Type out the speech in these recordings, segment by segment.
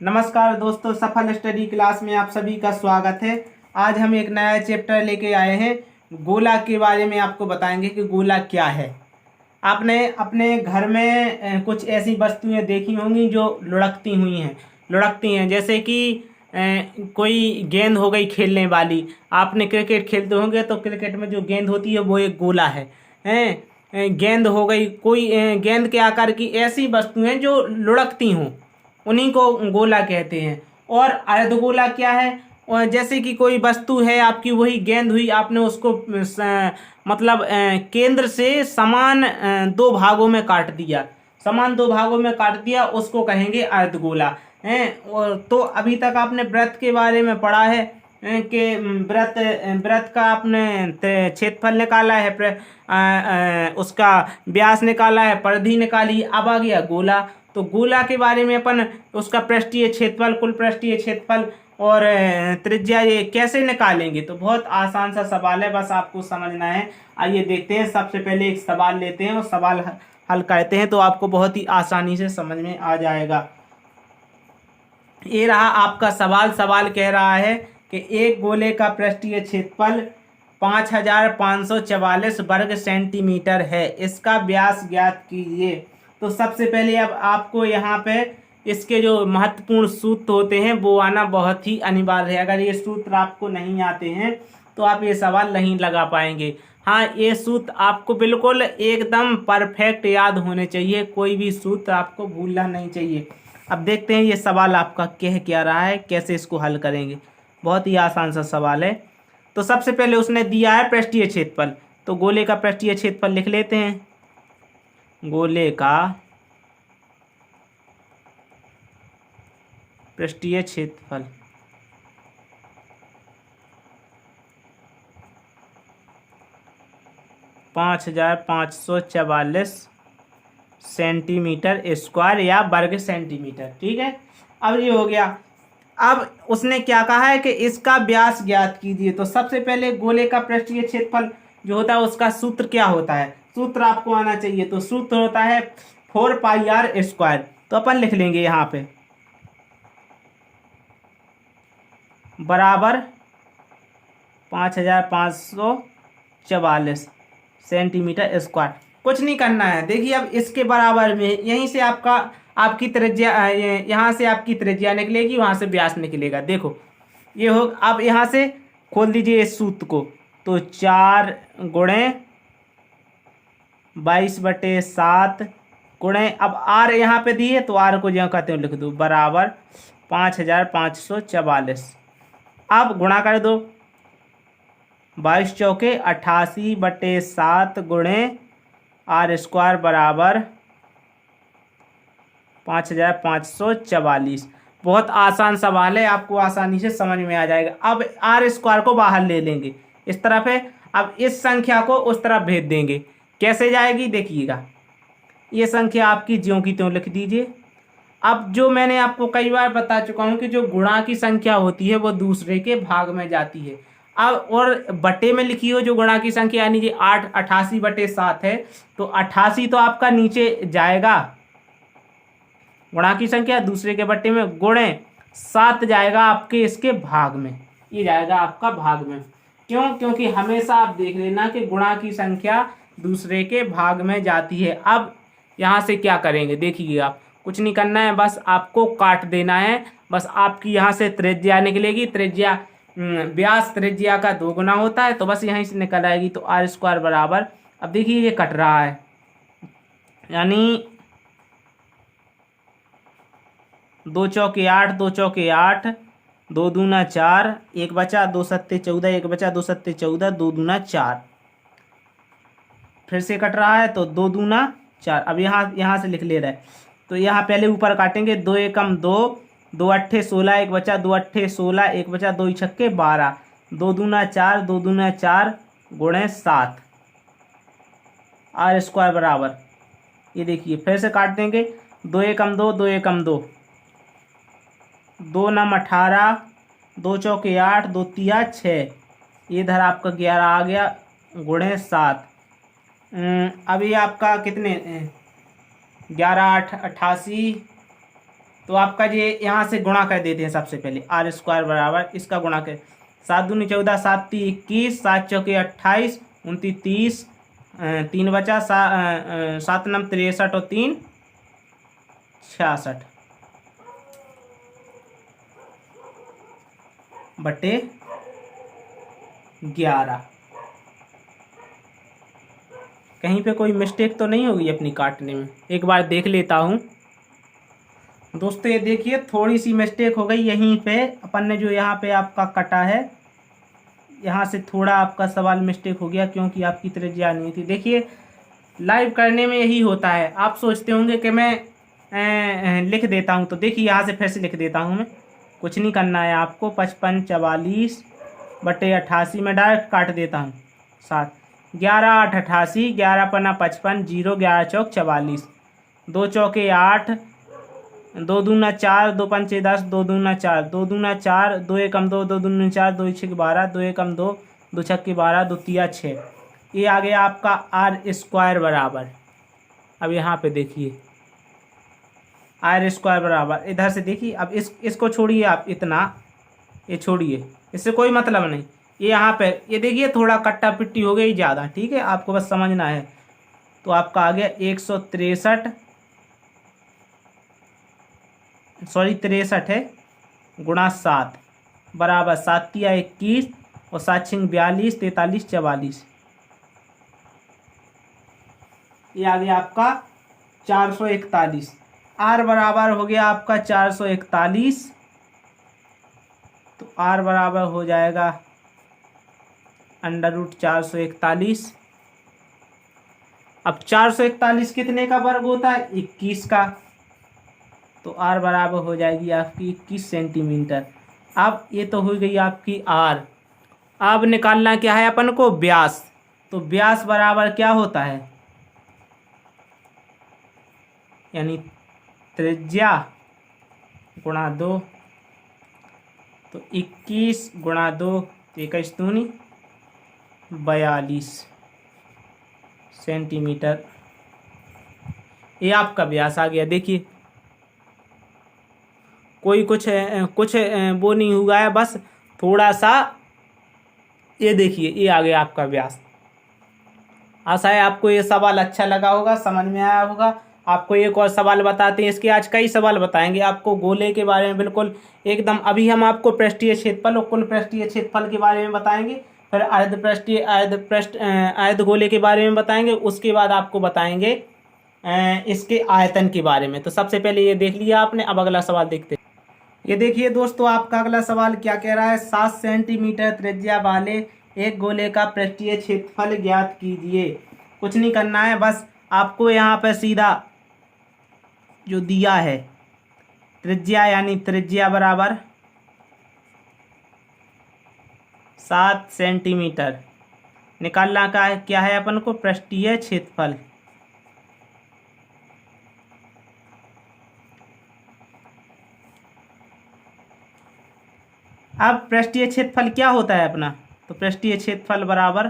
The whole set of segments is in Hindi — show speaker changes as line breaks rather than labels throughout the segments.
नमस्कार दोस्तों, सफल स्टडी क्लास में आप सभी का स्वागत है। आज हम एक नया चैप्टर लेके आए हैं। गोला के बारे में आपको बताएंगे कि गोला क्या है। आपने अपने घर में कुछ ऐसी वस्तुएं देखी होंगी जो लुढ़कती हैं जैसे कि कोई गेंद हो गई खेलने वाली। आपने क्रिकेट खेलते होंगे तो क्रिकेट में जो गेंद होती है वो एक गोला है। गेंद हो गई कोई गेंद के आकार की ऐसी वस्तुएं जो लुढ़कती हों, उन्हीं को गोला कहते हैं। और अर्धगोला क्या है? और जैसे कि कोई वस्तु है आपकी, वही गेंद हुई, आपने उसको मतलब केंद्र से समान दो भागों में काट दिया, उसको कहेंगे अर्धगोला है। और तो अभी तक आपने वृत्त के बारे में पढ़ा है कि वृत्त का आपने क्षेत्रफल निकाला है, उसका व्यास निकाला है, परिधि निकाली। अब आ गया गोला। तो गोला के बारे में अपन उसका पृष्ठीय क्षेत्रफल, कुल पृष्ठीय क्षेत्रफल और त्रिज्या ये कैसे निकालेंगे। तो बहुत आसान सा सवाल है, बस आपको समझना है। आइए देखते हैं। सबसे पहले एक सवाल लेते हैं और सवाल हल करते हैं, तो आपको बहुत ही आसानी से समझ में आ जाएगा। ये रहा आपका सवाल। सवाल कह रहा है कि एक गोले का पृष्ठीय क्षेत्रफल 5544 वर्ग सेंटीमीटर है, इसका व्यास ज्ञात कीजिए। तो सबसे पहले अब आपको यहाँ पे इसके जो महत्वपूर्ण सूत्र होते हैं वो आना बहुत ही अनिवार्य है। अगर ये सूत्र आपको नहीं आते हैं तो आप ये सवाल नहीं लगा पाएंगे। हाँ, ये सूत्र आपको बिल्कुल एकदम परफेक्ट याद होने चाहिए, कोई भी सूत्र आपको भूलना नहीं चाहिए। अब देखते हैं ये सवाल आपका कह क्या रहा है, कैसे इसको हल करेंगे। बहुत ही आसान सा सवाल है। तो सबसे पहले उसने दिया है पृष्ठीय क्षेत्रफल, तो गोले का पृष्ठीय क्षेत्रफल लिख लेते हैं। गोले का पृष्ठीय क्षेत्रफल 5544 सेंटीमीटर स्क्वायर या वर्ग सेंटीमीटर। ठीक है, अब ये हो गया। अब उसने क्या कहा है कि इसका व्यास ज्ञात कीजिए। तो सबसे पहले गोले का पृष्ठीय क्षेत्रफल जो होता है उसका सूत्र क्या होता है, सूत्र आपको आना चाहिए। तो सूत्र होता है 4πr²। तो अपन लिख लेंगे यहाँ पे बराबर 5544 सेंटीमीटर स्क्वायर। कुछ नहीं करना है। देखिए, अब इसके बराबर में यहीं से आपकी त्रिज्या, यहाँ से आपकी त्रिज्या निकलेगी, वहाँ से व्यास निकलेगा। देखो ये हो। अब यहाँ से खोल दीजिए इस सूत्र को। तो 4 गुणे 22/7 गुणे, अब आर यहाँ पे दिए तो आर को जहाँ कहते हैं लिख दो, बराबर 5544। अब गुणा कर दो, 22 चौके 88/7 गुणे r² बराबर 5544। बहुत आसान सवाल है, आपको आसानी से समझ में आ जाएगा। अब r² को बाहर ले लेंगे, इस तरफ है। अब इस संख्या को उस तरफ भेज देंगे। कैसे जाएगी देखिएगा। ये संख्या आपकी ज्यों की त्यों लिख दीजिए। अब जो मैंने आपको कई बार बता चुका हूँ कि जो गुणा की संख्या होती है वो दूसरे के भाग में जाती है। अब और बटे में लिखी हो जो गुणा की संख्या, यानी कि 88/7 है, तो 88 तो आपका नीचे जाएगा, गुणा की संख्या दूसरे के बट्टे में, गुणे 7 जाएगा आपके इसके भाग में, ये जाएगा आपका भाग में। क्यों? क्योंकि हमेशा आप देख लेना कि गुणा की संख्या दूसरे के भाग में जाती है। अब यहाँ से क्या करेंगे देखिए, आप कुछ नहीं करना है, बस आपको काट देना है। बस आपकी यहाँ से त्रिज्या निकलेगी, त्रिज्या व्यास त्रिज्या का 2 गुना होता है, तो बस यहीं से निकल आएगी। तो r² बराबर, अब देखिए ये कट रहा है, यानी 2 चौके 8, 2 चौके 8, 2 दूना 4, 1 बचा, 2 सत्ते 14, 1 बचा, 2 सत्ते 14, 2 दूना 4। फिर से कट रहा है तो 2 दूना 4। अब यहाँ से लिख ले रहा है, तो यहाँ पहले ऊपर काटेंगे। 2 एकम 2, 2 अट्ठे 16, 1 बचा, 2 अट्ठे 16, 1 बचा, 2 छक्के 12, 2 दूना 4, 2 दूना 4 गुणे 7, r² बराबर, ये देखिए फिर से काट देंगे। 2 एकम 2, 2 एकम 2, 2 नम 18, 2 चौके 8, 2 तिया 6, ये इधर आपका 11 आ गया, गुणे 7। अभी आपका कितने 11 8 88, तो आपका ये यहाँ से गुणा कर देते हैं। सबसे पहले आर स्क्वायर बराबर इसका गुणा कर 7 दूनी 14, 7 ती 21, 7 चौके 28, 29 30, 3 बचा 7 नम 63 और 3 66 बटे 11। कहीं पे कोई मिस्टेक तो नहीं होगी अपनी काटने में, एक बार देख लेता हूँ। दोस्तों ये देखिए थोड़ी सी मिस्टेक हो गई यहीं पे, अपन ने जो यहाँ पे आपका कटा है यहाँ से थोड़ा आपका सवाल मिस्टेक हो गया, क्योंकि आपकी त्रिज्या नहीं थी। देखिए लाइव करने में यही होता है, आप सोचते होंगे कि मैं लिख देता हूँ, तो देखिए यहाँ से फिर से लिख देता हूँ मैं, कुछ नहीं करना है आपको। 55 44 बटे 88 में डायरेक्ट काट देता हूँ। 7 11 8 88, 11 पन्ना 55, 0 11 चौक 44, 2 चौके 8, 2 दूना 4, 2 पंचे 10, 2 दूना 4, 2 दूना 4, 2 एकम 2, 2 दूना 4, 2 छः 12, 2 एकम 2, 2 छक्के 12, 2 तिया 6। ये आ गया आपका आर स्क्वायर बराबर। अब यहाँ पे देखिए आर स्क्वायर बराबर, इधर से देखिए। अब इसको छोड़िए आप, इतना ये छोड़िए, इससे कोई मतलब नहीं। ये यहाँ पे ये देखिए थोड़ा कट्टा पिट्टी हो गई ज़्यादा, ठीक है, आपको बस समझना है। तो आपका आ गया 163, सॉरी 63 है, गुणा 7 बराबर 7 तिया 21 और 7 छिंग 42, 43 44। ये आ गया आपका 441। आर बराबर हो गया आपका 441, तो आर बराबर हो जाएगा √441। अब 441 कितने का वर्ग होता है? 21 का, तो आर बराबर हो जाएगी आपकी 21 सेंटीमीटर। अब ये तो हो गई आपकी आर। अब निकालना क्या है अपन को? व्यास। तो व्यास बराबर क्या होता है? यानी त्रिज्या गुणा 2, तो 21 गुणा 2 21 दूनी 42 सेंटीमीटर। ये आपका व्यास आ गया। देखिए कोई कुछ वो नहीं हुआ है, बस थोड़ा सा। ये देखिए ये आ गया आपका व्यास। आशा है आपको ये सवाल अच्छा लगा होगा, समझ में आया होगा। आपको एक और सवाल बताते हैं, इसके आज कई सवाल बताएंगे आपको गोले के बारे में बिल्कुल एकदम। अभी हम आपको पृष्ठीय क्षेत्रफल और कुल पृष्ठीय क्षेत्रफल के बारे में बताएंगे, फिर अर्ध गोले के बारे में बताएंगे, उसके बाद आपको बताएंगे इसके आयतन के बारे में। तो सबसे पहले ये देख लिया आपने, अब अगला सवाल देखते हैं। ये देखिए दोस्तों आपका अगला सवाल क्या कह रहा है? 7 सेंटीमीटर त्रिज्या वाले एक गोले का पृष्ठीय क्षेत्रफल ज्ञात कीजिए। कुछ नहीं करना है, बस आपको यहाँ पर सीधा जो दिया है त्रिज्या, यानी त्रिज्या बराबर 7 सेंटीमीटर, निकालना का है क्या है अपन को? पृष्ठीय क्षेत्रफल। अब पृष्ठीय क्षेत्रफल क्या होता है अपना? तो पृष्ठीय क्षेत्रफल बराबर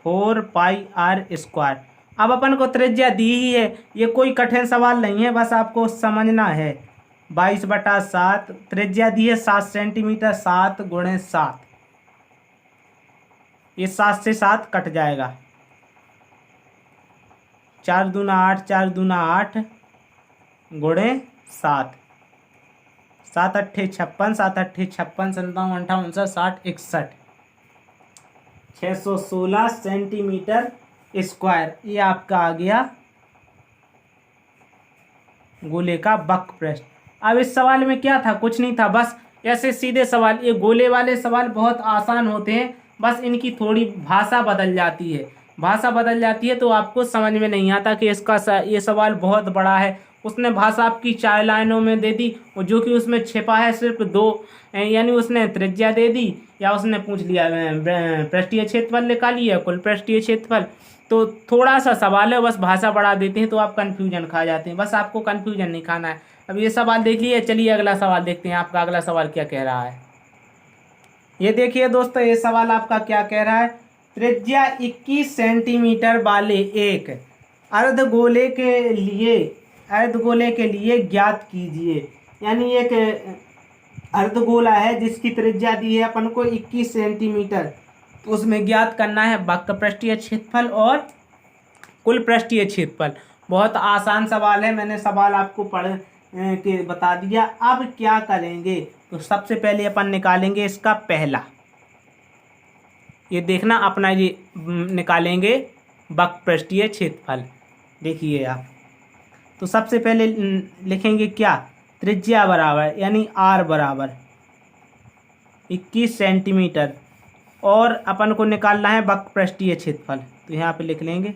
4 पाई आर स्क्वायर। अब अपन को त्रिज्या दी ही है, ये कोई कठिन सवाल नहीं है, बस आपको समझना है। 22/7 त्रिज्या दी है 7 सेंटीमीटर, 7 गुणे 7, ये 7 से 7 कट जाएगा। 4 दूना 8, 4 दूना 8 गुणे 7, 7 अट्ठे 56, 7 अट्ठे 56, 57 58 60 61, 616 सेंटीमीटर स्क्वायर। ये आपका आ गया गोले का वक्र पृष्ठ। अब इस सवाल में क्या था? कुछ नहीं था, बस ऐसे सीधे सवाल। ये गोले वाले सवाल बहुत आसान होते हैं, बस इनकी थोड़ी भाषा बदल जाती है। भाषा बदल जाती है तो आपको समझ में नहीं आता कि ये सवाल बहुत बड़ा है। उसने भाषा आपकी 4 लाइनों में दे दी, और जो कि उसमें छिपा है सिर्फ 2, यानी उसने त्रिज्या दे दी, या उसने पूछ लिया पृष्ठीय क्षेत्रफल निकाली है, कुल पृष्ठीय क्षेत्रफल। तो थोड़ा सा सवाल है, बस भाषा बढ़ा देते हैं तो आप कन्फ्यूजन खा जाते हैं। बस आपको कन्फ्यूजन नहीं खाना है। अब ये सवाल देख लिए, चलिए अगला सवाल देखते हैं। आपका अगला सवाल क्या कह रहा है? ये देखिए दोस्तों, ये सवाल आपका क्या कह रहा है? त्रिज्या 21 सेंटीमीटर वाले एक अर्धगोले के लिए ज्ञात कीजिए। यानी एक अर्धगोला है जिसकी त्रिज्या दी है अपन को 21 सेंटीमीटर, तो उसमें ज्ञात करना है वक्र पृष्ठीय क्षेत्रफल और कुल पृष्ठीय क्षेत्रफल। बहुत आसान सवाल है, मैंने सवाल आपको पढ़ के बता दिया। अब क्या करेंगे, तो सबसे पहले अपन निकालेंगे इसका पहला, ये देखना अपना, ये निकालेंगे वक्र पृष्ठीय क्षेत्रफल। देखिए आप, तो सबसे पहले लिखेंगे क्या, त्रिज्या बराबर यानी r बराबर 21 सेंटीमीटर और अपन को निकालना है वक्र पृष्ठीय क्षेत्रफल, तो यहाँ पे लिख लेंगे।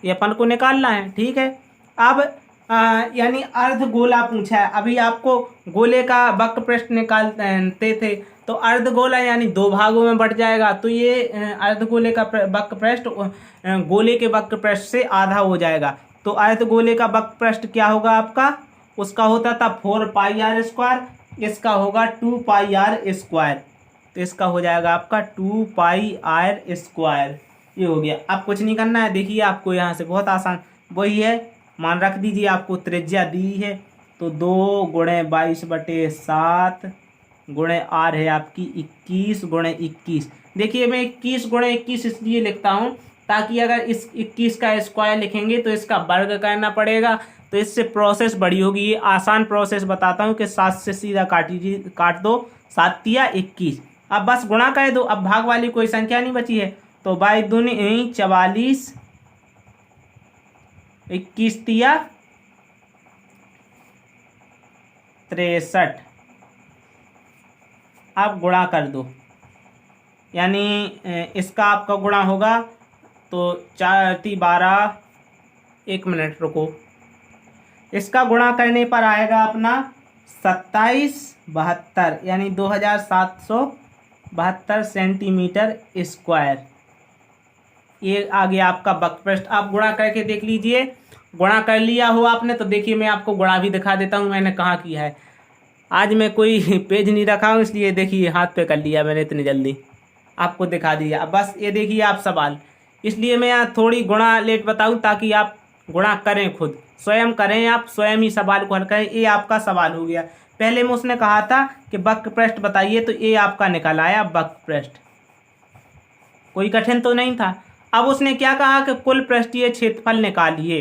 ये अपन को निकालना है, ठीक है। अब यानी अर्धगोला पूछा है, अभी आपको गोले का वक्र पृष्ठ निकालते थे, तो अर्धगोला यानी दो भागों में बट जाएगा, तो ये अर्धगोले का वक्र पृष्ठ गोले के वक्र पृष्ठ से आधा हो जाएगा। तो अर्धगोले का वक्र पृष्ठ क्या होगा आपका, उसका होता था 4πr², इसका होगा 2πr², तो इसका हो जाएगा आपका 2πr²। ये हो गया। अब कुछ नहीं करना है, देखिए आपको यहाँ से बहुत आसान वही है, मान रख दीजिए, आपको त्रिज्या दी है तो 2 × 22/7 गुणे r है आपकी 21 × 21। देखिए मैं 21 × 21 इसलिए लिखता हूँ ताकि अगर इस 21 का स्क्वायर लिखेंगे तो इसका वर्ग करना पड़ेगा, तो इससे प्रोसेस बड़ी होगी। ये आसान प्रोसेस बताता हूँ कि 7 से सीधा काट दो, 7 तिया 21। अब बस गुणा कर दो, अब भाग वाली कोई संख्या नहीं बची है, तो 22 दूनी 44, 21 तिया 63। अब गुणा कर दो, यानी इसका आपका गुणा होगा तो 4 × 12, 1 मिनट रुको, इसका गुणा करने पर आएगा अपना 2772 यानी 2772 सेंटीमीटर स्क्वायर। ये आ गया आपका वक्र पृष्ठ। आप गुणा करके देख लीजिए, गुणा कर लिया हो आपने तो देखिए मैं आपको गुणा भी दिखा देता हूँ मैंने कहाँ किया है। आज मैं कोई पेज नहीं रखा हूँ इसलिए देखिए हाथ पे कर लिया मैंने, इतनी जल्दी आपको दिखा दिया। अब बस ये देखिए आप सवाल, इसलिए मैं यहाँ थोड़ी गुणा लेट बताऊँ ताकि आप गुणा करें, खुद स्वयं करें, आप स्वयं ही सवाल को हल करें। ये आपका सवाल हो गया। पहले में उसने कहा था कि वक्र पृष्ठ बताइए, तो ये आपका निकल आया वक्र पृष्ठ, कोई कठिन तो नहीं था। अब उसने क्या कहा कि कुल पृष्ठीय क्षेत्रफल निकालिए,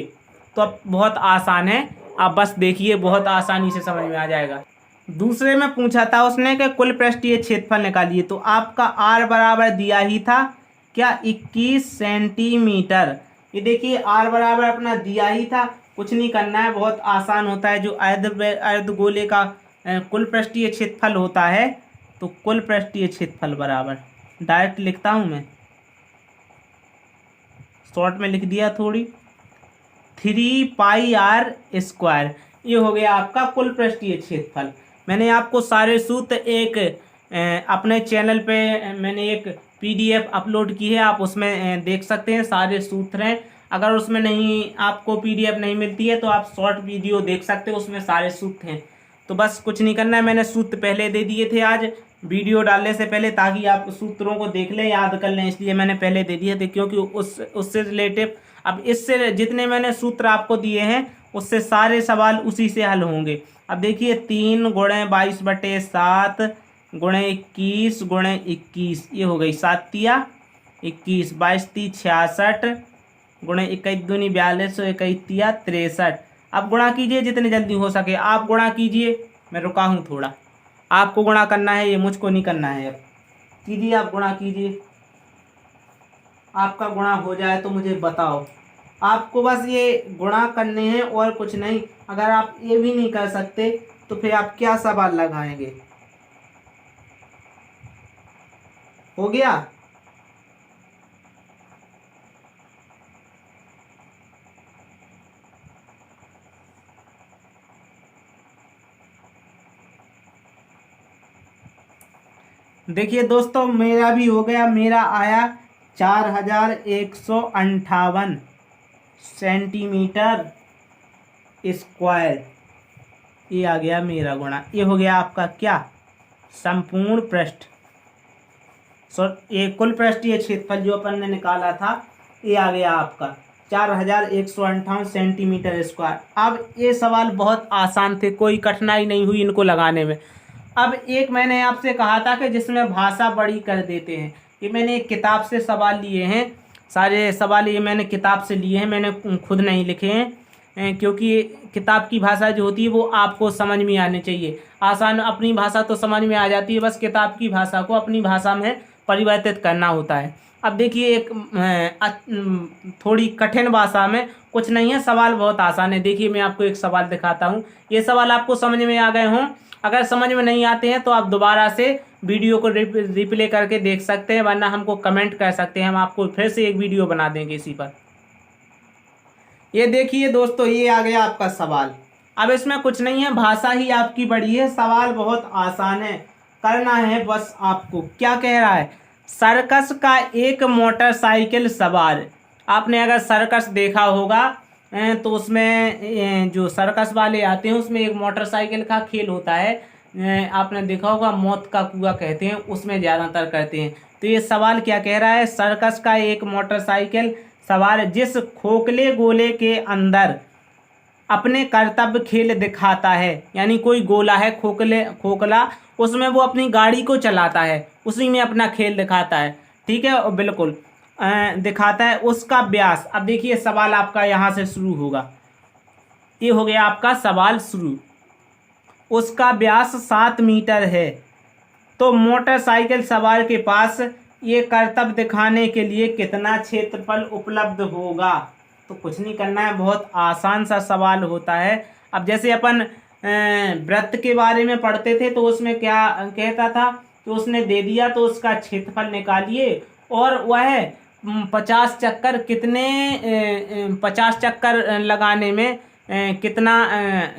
तो अब बहुत आसान है, आप बस देखिए बहुत आसानी से समझ में आ जाएगा। दूसरे में पूछा था उसने कि कुल पृष्ठीय क्षेत्रफल निकालिए, तो आपका r बराबर दिया ही था क्या, 21 सेंटीमीटर। ये देखिए r बराबर अपना दिया ही था, कुछ नहीं करना है, बहुत आसान होता है। जो अर्धगोले का कुल पृष्ठीय क्षेत्रफल होता है, तो कुल पृष्ठीय क्षेत्रफल बराबर डायरेक्ट लिखता हूँ मैं, शॉर्ट में लिख दिया थोड़ी, 3πr²। ये हो गया आपका कुल पृष्ठीय क्षेत्रफल। मैंने आपको सारे सूत्र एक अपने चैनल पे मैंने एक PDF अपलोड की है, आप उसमें देख सकते हैं, सारे सूत्र हैं। अगर उसमें नहीं, आपको PDF नहीं मिलती है तो आप शॉर्ट वीडियो देख सकते हो, उसमें सारे सूत्र हैं। तो बस कुछ नहीं करना है, मैंने सूत्र पहले दे दिए थे आज वीडियो डालने से पहले, ताकि आप सूत्रों को देख लें, याद कर लें, इसलिए मैंने पहले दे दिए थे, क्योंकि उससे रिलेटिव अब इससे जितने मैंने सूत्र आपको दिए हैं उससे सारे सवाल उसी से हल होंगे। अब देखिए 3 × 22/7 × 21 × 21, ये हो गई 7 तिया 21, 22 × 66 × 21 दूनी 42, 21 तिया 63। अब गुणा कीजिए जितने जल्दी हो सके, आप गुणा कीजिए, मैं रुका हूँ थोड़ा, आपको गुणा करना है, ये मुझको नहीं करना है। अब कीजिए, आप गुणा कीजिए, आपका गुणा हो जाए तो मुझे बताओ। आपको बस ये गुणा करने हैं और कुछ नहीं। अगर आप ये भी नहीं कर सकते तो फिर आप क्या सवाल लगाएंगे। हो गया। देखिए दोस्तों मेरा भी हो गया, मेरा आया 4158 सेंटीमीटर स्क्वायर। ये आ गया मेरा गुणा, ये हो गया आपका क्या, संपूर्ण पृष्ठ। ये कुल पृष्ठीय क्षेत्रफल जो अपन ने निकाला था, ये आ गया आपका 4158 सेंटीमीटर स्क्वायर। अब ये सवाल बहुत आसान थे, कोई कठिनाई नहीं हुई इनको लगाने में। अब एक मैंने आपसे कहा था कि जिसमें भाषा बड़ी कर देते हैं, ये मैंने एक किताब से सवाल लिए हैं, सारे सवाल ये मैंने किताब से लिए हैं, मैंने खुद नहीं लिखे हैं, क्योंकि किताब की भाषा जो होती है वो आपको समझ में आनी चाहिए। आसान अपनी भाषा तो समझ में आ जाती है, बस किताब की भाषा को अपनी भाषा में परिवर्तित करना होता है। अब देखिए एक थोड़ी कठिन भाषा में कुछ नहीं है, सवाल बहुत आसान है। देखिए मैं आपको एक सवाल दिखाता हूँ, ये सवाल आपको समझ में आ गए हों। अगर समझ में नहीं आते हैं तो आप दोबारा से वीडियो को रिप्ले करके देख सकते हैं, वरना हमको कमेंट कर सकते हैं, हम आपको फिर से एक वीडियो बना देंगे इसी पर। ये देखिए दोस्तों, ये आ गया आपका सवाल। अब इसमें कुछ नहीं है, भाषा ही आपकी बड़ी है, सवाल बहुत आसान है, करना है बस आपको। क्या कह रहा है, सर्कस का एक मोटरसाइकिल सवार। आपने अगर सर्कस देखा होगा तो उसमें जो सर्कस वाले आते हैं उसमें एक मोटरसाइकिल का खेल होता है, आपने देखा होगा, मौत का कुआं कहते हैं, उसमें ज़्यादातर करते हैं। तो ये सवाल क्या कह रहा है, सर्कस का एक मोटरसाइकिल सवार जिस खोखले गोले के अंदर अपने कर्तव्य खेल दिखाता है, यानी कोई गोला है खोखला, उसमें वो अपनी गाड़ी को चलाता है, उसी में अपना खेल दिखाता है, ठीक है, और बिल्कुल दिखाता है, उसका व्यास। अब देखिए सवाल आपका यहाँ से शुरू होगा, ये हो गया आपका सवाल शुरू। उसका व्यास 7 मीटर है, तो मोटरसाइकिल सवार के पास ये कर्तव्य दिखाने के लिए कितना क्षेत्रफल उपलब्ध होगा। तो कुछ नहीं करना है, बहुत आसान सा सवाल होता है। अब जैसे अपन वृत्त के बारे में पढ़ते थे तो उसमें क्या कहता था, तो उसने दे दिया तो उसका क्षेत्रफल निकालिए, और वह 50 चक्कर कितने 50 चक्कर लगाने में कितना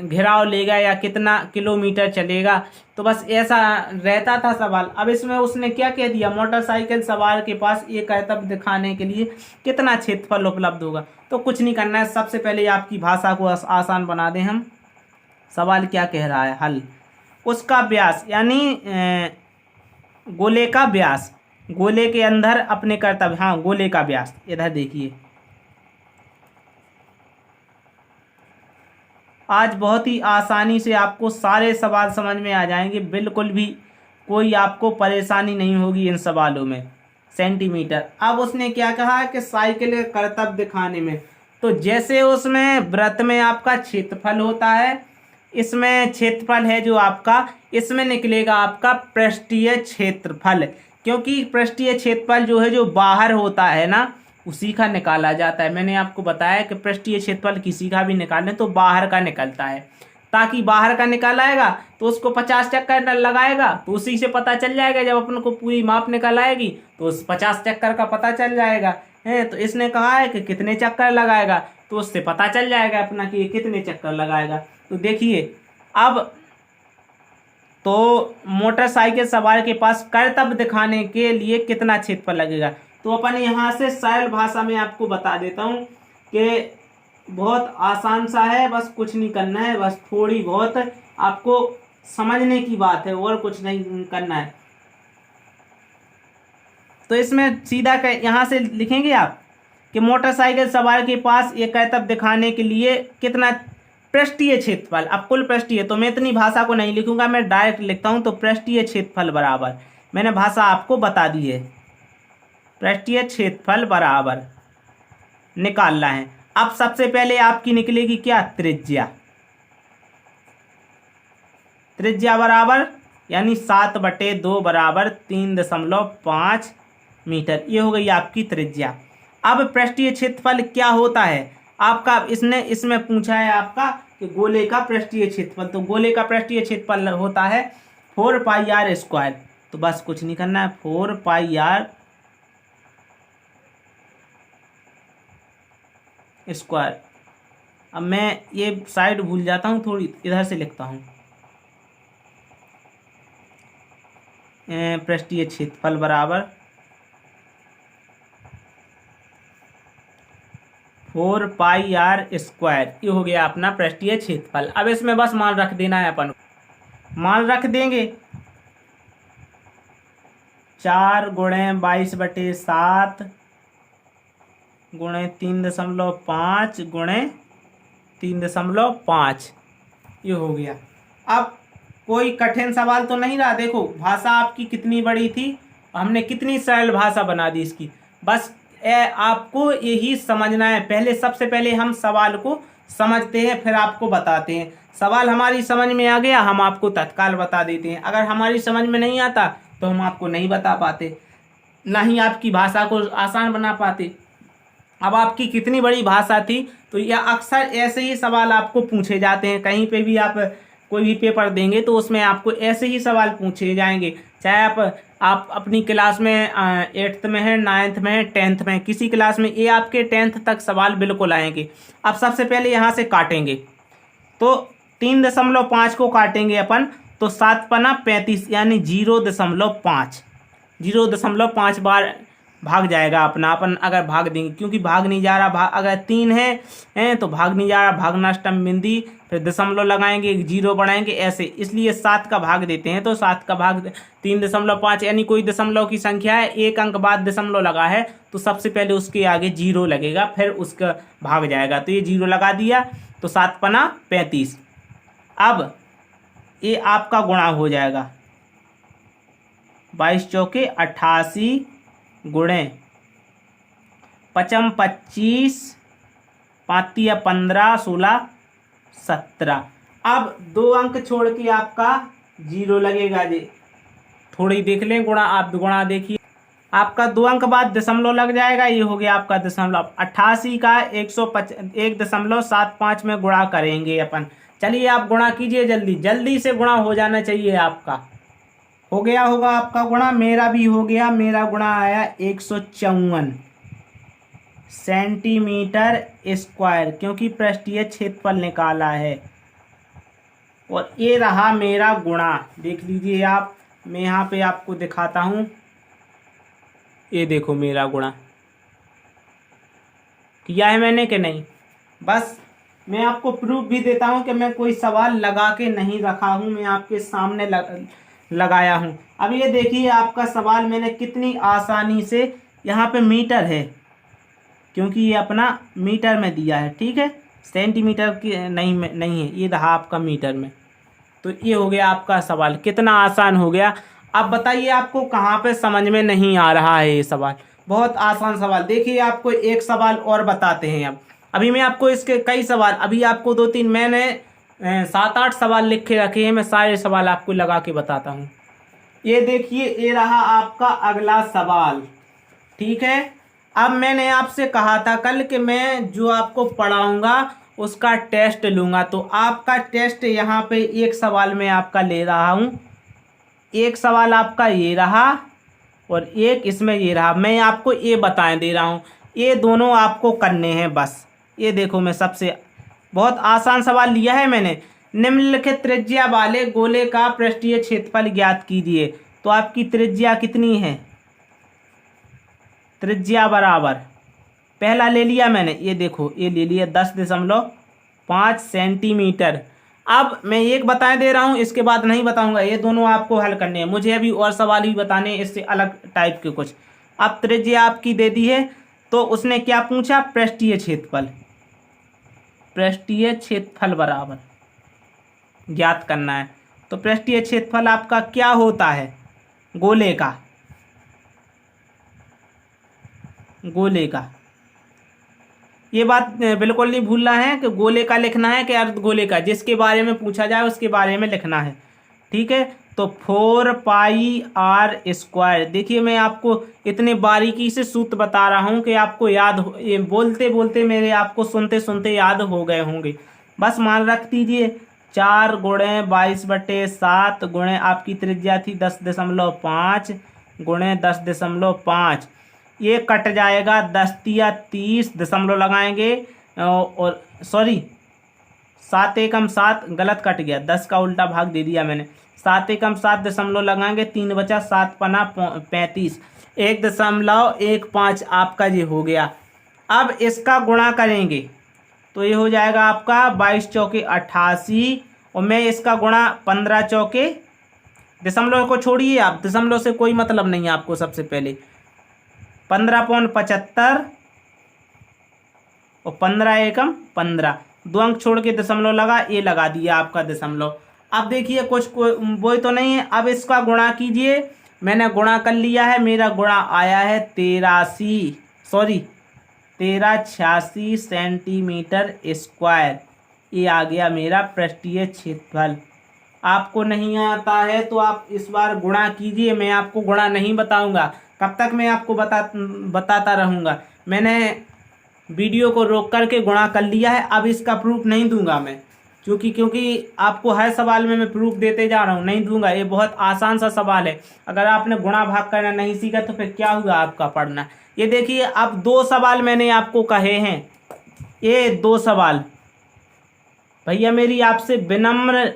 घेराव लेगा या कितना किलोमीटर चलेगा। तो बस ऐसा रहता था सवाल। अब इसमें उसने क्या कह दिया, मोटरसाइकिल सवार के पास ये कर्तव्य दिखाने के लिए कितना क्षेत्रफल उपलब्ध होगा। तो कुछ नहीं करना है, सबसे पहले आपकी भाषा को आसान बना दें हम। सवाल क्या कह रहा है, हल, उसका व्यास यानी गोले का व्यास, गोले के अंदर अपने कर्तव्य, हाँ गोले का व्यास, इधर देखिए। आज बहुत ही आसानी से आपको सारे सवाल समझ में आ जाएंगे, बिल्कुल भी कोई आपको परेशानी नहीं होगी इन सवालों में। सेंटीमीटर। अब उसने क्या कहा कि साइकिल का कर्तव्य दिखाने में, तो जैसे उसमें वृत्त में आपका क्षेत्रफल होता है, इसमें क्षेत्रफल है जो आपका, इसमें निकलेगा आपका पृष्ठीय क्षेत्रफल, क्योंकि पृष्ठीय क्षेत्रफल जो है जो बाहर होता है ना, उसी का निकाला जाता है। मैंने आपको बताया कि पृष्ठीय क्षेत्रफल किसी का भी निकालें तो बाहर का निकलता है, ताकि बाहर का निकालाएगा तो उसको 50 चक्कर लगाएगा तो उसी से पता चल जाएगा, जब अपन को पूरी माप निकल आएगी तो उस 50 चक्कर का पता चल जाएगा है। तो इसने कहा है कि कितने चक्कर लगाएगा, तो उससे पता चल जाएगा अपना कि ये कितने चक्कर लगाएगा। तो देखिए अब, तो मोटरसाइकिल सवार के पास कर्तव्य दिखाने के लिए कितना क्षेत्रफल लगेगा। तो अपन यहाँ से सरल भाषा में आपको बता देता हूँ कि बहुत आसान सा है, बस कुछ नहीं करना है, बस थोड़ी बहुत आपको समझने की बात है और कुछ नहीं करना है। तो इसमें सीधा यहाँ से लिखेंगे आप कि मोटरसाइकिल सवार के पास ये कर्तव्य दिखाने के लिए कितना पृष्ठीय क्षेत्रफल। अब कुल पृष्ठीय, तो मैं इतनी भाषा को नहीं लिखूंगा, मैं डायरेक्ट लिखता हूं। तो पृष्ठीय क्षेत्रफल बराबर, मैंने भाषा आपको बता दी है, पृष्ठीय क्षेत्रफल बराबर निकालना है। अब सबसे पहले आपकी निकलेगी क्या, त्रिज्या। त्रिज्या बराबर यानी 7/2 बराबर 3.5 मीटर, ये हो गई आपकी त्रिज्या। अब पृष्ठीय क्षेत्रफल क्या होता है आपका, इसने इसमें पूछा है आपका कि गोले का पृष्ठीय क्षेत्रफल। तो गोले का पृष्ठीय क्षेत्रफल होता है 4πr²। तो बस कुछ नहीं करना है, 4πr²। अब मैं ये साइड भूल जाता हूँ थोड़ी, इधर से लिखता हूँ, पृष्ठीय क्षेत्रफल बराबर 4 पाई आर स्क्वायर। ये हो गया अपना पृष्ठीय क्षेत्रफल। अब इसमें बस मान रख देना है अपन, मान रख देंगे 4 गुणे 22/7 गुणे 3.5 गुणे 3.5, ये हो गया। अब कोई कठिन सवाल तो नहीं रहा। देखो भाषा आपकी कितनी बड़ी थी, हमने कितनी सरल भाषा बना दी इसकी। बस आपको यही समझना है। पहले सबसे पहले हम सवाल को समझते हैं, फिर आपको बताते हैं। सवाल हमारी समझ में आ गया, हम आपको तत्काल बता देते हैं। अगर हमारी समझ में नहीं आता तो हम आपको नहीं बता पाते, ना ही आपकी भाषा को आसान बना पाते। अब आपकी कितनी बड़ी भाषा थी, तो यह अक्सर ऐसे ही सवाल आपको पूछे जाते हैं। कहीं पे भी आप कोई भी पेपर देंगे तो उसमें आपको ऐसे ही सवाल पूछे जाएंगे, चाहे आप अपनी क्लास में 8th में है, 9th में है, 10th में, किसी क्लास में, ये आपके 10th तक सवाल बिल्कुल आएंगे। अब सबसे पहले यहाँ से काटेंगे, तो 3.5 को काटेंगे अपन, तो 7 पना 35 यानी 0.5, 0.5 बार भाग जाएगा अपना। अपन अगर भाग देंगे, क्योंकि भाग नहीं जा रहा, अगर 3 है तो भाग नहीं जा रहा, भागना अष्टम बिंदी, फिर दशमलव लगाएंगे, 0 बढ़ाएंगे, ऐसे, इसलिए 7 का भाग देते हैं। तो 7 का भाग 3.5 यानी कोई दशमलव की संख्या है, एक अंक बाद दशमलव लगा है, तो सबसे पहले उसके आगे 0 लगेगा, फिर उसका भाग जाएगा। तो ये 0 लगा दिया, तो 7 पना 35। अब ये आपका गुणा हो जाएगा, 22 चौके 88 गुणे 5 25, 5 या 15, 16 17। अब 2 अंक छोड़ के आपका 0 लगेगा जी। थोड़ी देख लें गुणा, आप गुणा देखिए, आपका 2 अंक बाद दशमलव लग जाएगा, ये हो गया आपका दशमलव। 88 का 1.75 में गुणा करेंगे अपन। चलिए आप गुणा कीजिए, जल्दी जल्दी से गुणा हो जाना चाहिए आपका। हो गया होगा आपका गुणा, मेरा भी हो गया। मेरा गुणा आया 154 सेंटीमीटर स्क्वायर, क्योंकि पृष्ठीय क्षेत्रफल निकाला है। और ये रहा मेरा गुणा, देख लीजिए आप, मैं यहाँ पे आपको दिखाता हूँ। ये देखो मेरा गुणा किया है मैंने कि नहीं। बस मैं आपको प्रूफ भी देता हूँ कि मैं कोई सवाल लगा के नहीं रखा हूँ, मैं आपके सामने लगाया हूँ। अब ये देखिए आपका सवाल मैंने कितनी आसानी से, यहाँ पे मीटर है क्योंकि ये अपना मीटर में दिया है, ठीक है, सेंटीमीटर की नहीं है, ये रहा आपका मीटर में। तो ये हो गया आपका सवाल, कितना आसान हो गया। अब बताइए आपको कहाँ पे समझ में नहीं आ रहा है ये सवाल, बहुत आसान सवाल। देखिए आपको एक सवाल और बताते हैं। अब अभी मैं आपको इसके कई सवाल, अभी आपको 2-3 मैंने 7-8 सवाल लिख के रखे हैं, मैं सारे सवाल आपको लगा के बताता हूँ। ये देखिए ये रहा आपका अगला सवाल, ठीक है। अब मैंने आपसे कहा था कल कि मैं जो आपको पढ़ाऊंगा उसका टेस्ट लूँगा, तो आपका टेस्ट यहाँ पे एक सवाल में आपका ले रहा हूँ। एक सवाल आपका ये रहा और एक इसमें ये रहा। मैं आपको ये बताए दे रहा हूँ, ये दोनों आपको करने हैं बस। ये देखो मैं सबसे बहुत आसान सवाल लिया है मैंने। निम्नलिखित त्रिज्या वाले गोले का पृष्ठीय क्षेत्रफल ज्ञात कीजिए। तो आपकी त्रिज्या कितनी है, त्रिज्या बराबर, पहला ले लिया मैंने, ये देखो ये ले लिया 10.5 सेंटीमीटर। अब मैं एक बताए दे रहा हूँ, इसके बाद नहीं बताऊंगा, ये दोनों आपको हल करने हैं। मुझे अभी और सवाल भी बताने हैं इससे अलग टाइप के कुछ। अब त्रिज्या आपकी दे दी है, तो उसने क्या पूछा, पृष्ठीय क्षेत्रफल, पृष्ठीय क्षेत्रफल बराबर ज्ञात करना है। तो पृष्ठीय क्षेत्रफल आपका क्या होता है, गोले का, गोले का। ये बात बिल्कुल नहीं भूलना है कि गोले का लिखना है कि अर्धगोले का, जिसके बारे में पूछा जाए उसके बारे में लिखना है, ठीक है। तो 4 पाई आर स्क्वायर। देखिए मैं आपको इतने बारीकी से सूत्र बता रहा हूँ कि आपको याद हो, ये बोलते बोलते मेरे आपको सुनते सुनते याद हो गए होंगे। बस मान रख दीजिए 4 गुणे 22/7 गुणे आपकी त्रिज्या थी 10.5 गुणे 10.5, ये कट जाएगा 10 या 30 दशमलव लगाएंगे, और सॉरी 7 एकम 7 गलत कट गया, 10 का उल्टा भाग दे दिया मैंने। 7 एकम 7 दशमलव लगाएंगे, 3 बचा 7 पना 35, 1.15 आपका ये हो गया। अब इसका गुणा करेंगे तो ये हो जाएगा आपका 22 चौके 88, और मैं इसका गुणा 15 चौके, दशमलव को छोड़िए आप, दशमलव से कोई मतलब नहीं है आपको। सबसे पहले 15.75 और 15 एकम 15, 2 अंक छोड़ के दशमलव लगा, ये लगा दिया आपका दशमलव। अब देखिए कुछ वो तो नहीं है। अब इसका गुणा कीजिए, मैंने गुणा कर लिया है, मेरा गुणा आया है 1386 सेंटीमीटर स्क्वायर। ये आ गया मेरा पृष्ठीय क्षेत्रफल। आपको नहीं आता है तो आप इस बार गुणा कीजिए, मैं आपको गुणा नहीं बताऊंगा। कब तक मैं आपको बताता रहूँगा। मैंने वीडियो को रोक करके गुणा कर लिया है, अब इसका प्रूफ नहीं दूंगा मैं, क्योंकि आपको हर सवाल में मैं प्रूफ देते जा रहा हूँ, नहीं दूंगा। ये बहुत आसान सा सवाल है, अगर आपने गुणा भाग करना नहीं सीखा तो फिर क्या हुआ आपका पढ़ना। ये देखिए, अब 2 सवाल मैंने आपको कहे हैं, ये 2 सवाल। भैया मेरी आपसे विनम्र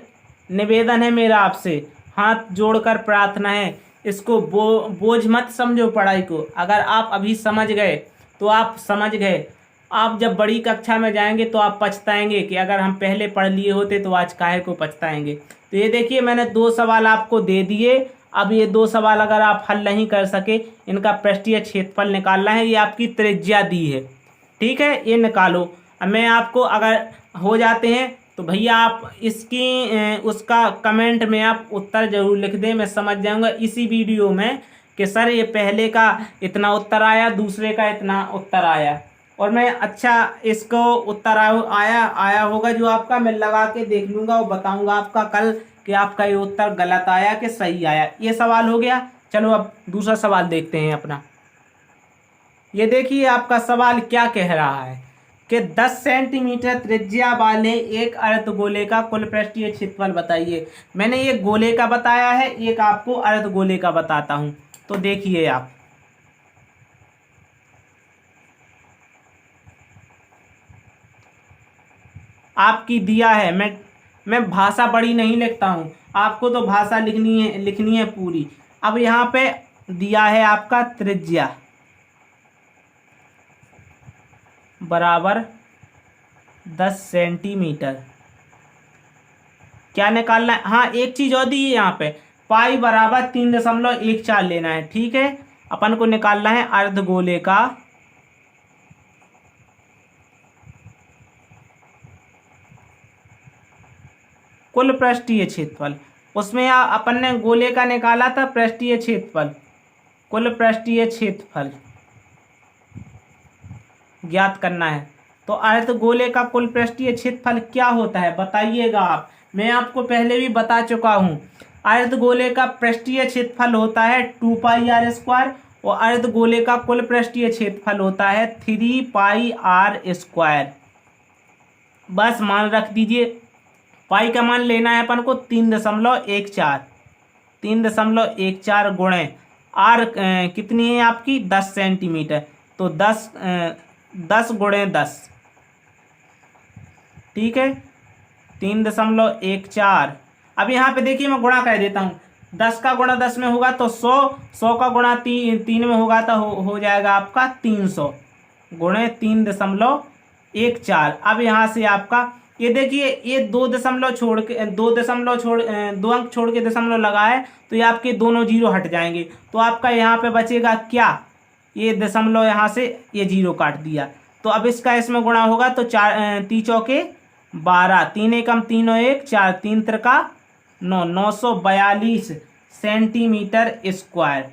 निवेदन है, मेरा आपसे हाथ जोड़कर प्रार्थना है, इसको बोझ मत समझो पढ़ाई को। अगर आप अभी समझ गए तो आप समझ गए, आप जब बड़ी कक्षा में जाएंगे तो आप पछताएंगे कि अगर हम पहले पढ़ लिए होते तो आज काहे को पछताएंगे। तो ये देखिए, मैंने 2 सवाल आपको दे दिए। अब ये 2 सवाल अगर आप हल नहीं कर सके, इनका पृष्ठीय क्षेत्रफल निकालना है, ये आपकी त्रिज्या दी है, ठीक है, ये निकालो। अब मैं आपको, अगर हो जाते हैं तो भैया आप इसकी उसका कमेंट में आप उत्तर जरूर लिख दें, मैं समझ जाऊंगा इसी वीडियो में कि सर ये पहले का इतना उत्तर आया, दूसरे का इतना उत्तर आया, और मैं अच्छा इसको उत्तर आया होगा जो आपका, मैं लगा के देख लूँगा और बताऊंगा आपका कल कि आपका ये उत्तर गलत आया कि सही आया। ये सवाल हो गया। चलो अब दूसरा सवाल देखते हैं अपना। ये देखिए आपका सवाल क्या कह रहा है कि 10 सेंटीमीटर त्रिज्या वाले एक अर्धगोले का कुल पृष्ठीय क्षेत्रफल बताइए। मैंने ये गोले का बताया है, एक आपको अर्धगोले का बताता हूँ। तो देखिए आप, आपकी दिया है, मैं भाषा बड़ी नहीं लिखता हूँ, आपको तो भाषा लिखनी है पूरी। अब यहाँ पे दिया है आपका त्रिज्या बराबर 10 सेंटीमीटर। क्या निकालना है? हाँ, एक चीज और दी है यहाँ पे, पाई बराबर 3.14 लेना है, ठीक है। अपन को निकालना है अर्धगोले का कुल पृष्ठीय क्षेत्रफल। उसमें अपन ने गोले का निकाला था पृष्ठीय क्षेत्रफल, कुल पृष्ठीय क्षेत्रफल ज्ञात करना है। तो अर्धगोले का कुल पृष्ठीय क्षेत्रफल क्या होता है बताइएगा आप। मैं आपको पहले भी बता चुका हूं, अर्धगोले का पृष्ठीय क्षेत्रफल होता है 2πr², और अर्धगोले का कुल पृष्ठीय क्षेत्रफल होता है 3πr²। बस मान रख दीजिए, पाई का मान लेना है अपन को 3.14, 3.14 गुणे आर कितनी है आपकी 10 सेंटीमीटर, तो 10 गुणे 10, ठीक है, 3.14। अब यहाँ पे देखिए मैं गुणा कर देता हूँ, 10 का गुणा 10 में होगा तो 100 का गुणा 3 में होगा तो हो जाएगा आपका 300 गुणे 3.14। अब यहाँ से आपका ये देखिए, ये 2 अंक छोड़ के दशमलव लगा है, तो ये आपके दोनों जीरो हट जाएंगे, तो आपका यहाँ पे बचेगा क्या, ये दशमलव यहाँ से ये जीरो काट दिया, तो अब इसका इसमें गुणा होगा तो 4 3 चौके 12, 3 एकम 3 और 1 4, 3 त्रिका 9, 942 सेंटीमीटर स्क्वायर।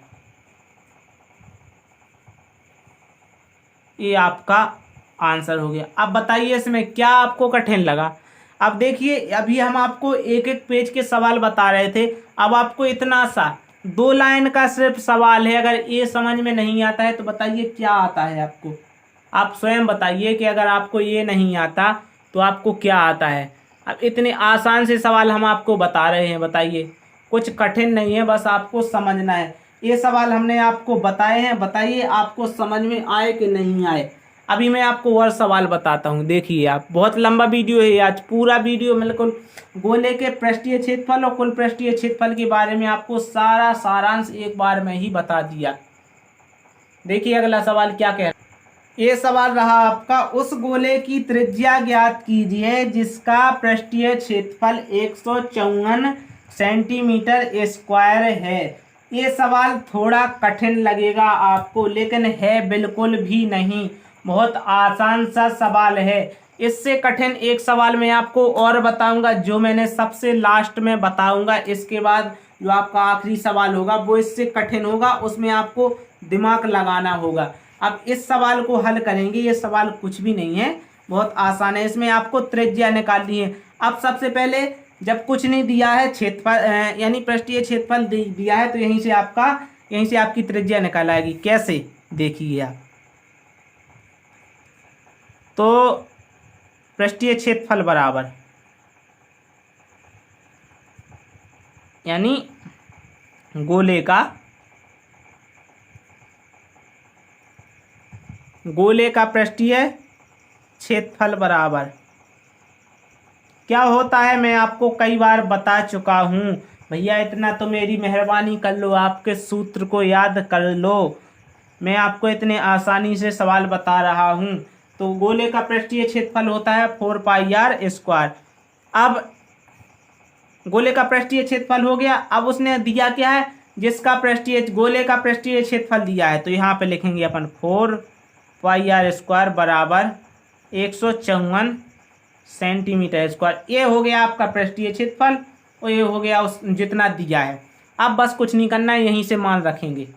ये आपका आंसर हो गया। अब बताइए इसमें क्या आपको कठिन लगा। अब देखिए, अभी हम आपको एक एक पेज के सवाल बता रहे थे, अब आपको इतना सा 2 लाइन का सिर्फ सवाल है। अगर ये समझ में नहीं आता है तो बताइए क्या आता है आपको, आप स्वयं बताइए कि अगर आपको ये नहीं आता तो आपको क्या आता है। अब इतने आसान से सवाल हम आपको बता रहे हैं, बताइए, कुछ कठिन नहीं है, बस आपको समझना है। ये सवाल हमने आपको बताए हैं, बताइए आपको समझ में आए कि नहीं आए। अभी मैं आपको और सवाल बताता हूँ, देखिए आप, बहुत लंबा वीडियो है आज, पूरा वीडियो बिल्कुल गोले के पृष्ठीय क्षेत्रफल और कुल पृष्ठीय क्षेत्रफल के बारे में आपको सारा सारांश एक बार में ही बता दिया। देखिए अगला सवाल क्या कह रहा है। ये सवाल रहा आपका, उस गोले की त्रिज्या ज्ञात कीजिए जिसका पृष्ठीय क्षेत्रफल 154 सेंटीमीटर स्क्वायर है। ये सवाल थोड़ा कठिन लगेगा आपको, लेकिन है बिल्कुल भी नहीं, बहुत आसान सा सवाल है। इससे कठिन एक सवाल मैं आपको और बताऊंगा, जो मैंने सबसे लास्ट में बताऊंगा। इसके बाद जो आपका आखिरी सवाल होगा वो इससे कठिन होगा, उसमें आपको दिमाग लगाना होगा। अब इस सवाल को हल करेंगे, ये सवाल कुछ भी नहीं है, बहुत आसान है। इसमें आपको त्रिज्या निकालनी है। अब सबसे पहले जब कुछ नहीं दिया है, क्षेत्रफल यानी पृष्ठीय क्षेत्रफल दिया है, तो यहीं से आपकी त्रिज्या निकाल आएगी। कैसे, देखिए आप। तो पृष्ठीय क्षेत्रफल बराबर, यानी गोले का पृष्ठीय क्षेत्रफल बराबर क्या होता है, मैं आपको कई बार बता चुका हूँ भैया। इतना तो मेरी मेहरबानी कर लो, आपके सूत्र को याद कर लो। मैं आपको इतने आसानी से सवाल बता रहा हूँ। तो गोले का पृष्ठीय क्षेत्रफल होता है 4πr²। अब गोले का पृष्ठीय क्षेत्रफल हो गया। अब उसने दिया क्या है, जिसका गोले का पृष्ठीय क्षेत्रफल दिया है, तो यहाँ पे लिखेंगे अपन 4πr² बराबर 154 सेंटीमीटर स्क्वायर। ये हो गया आपका पृष्ठीय क्षेत्रफल, और ये हो गया उस जितना दिया है। अब बस कुछ नहीं करना है, यहीं से मान रखेंगे।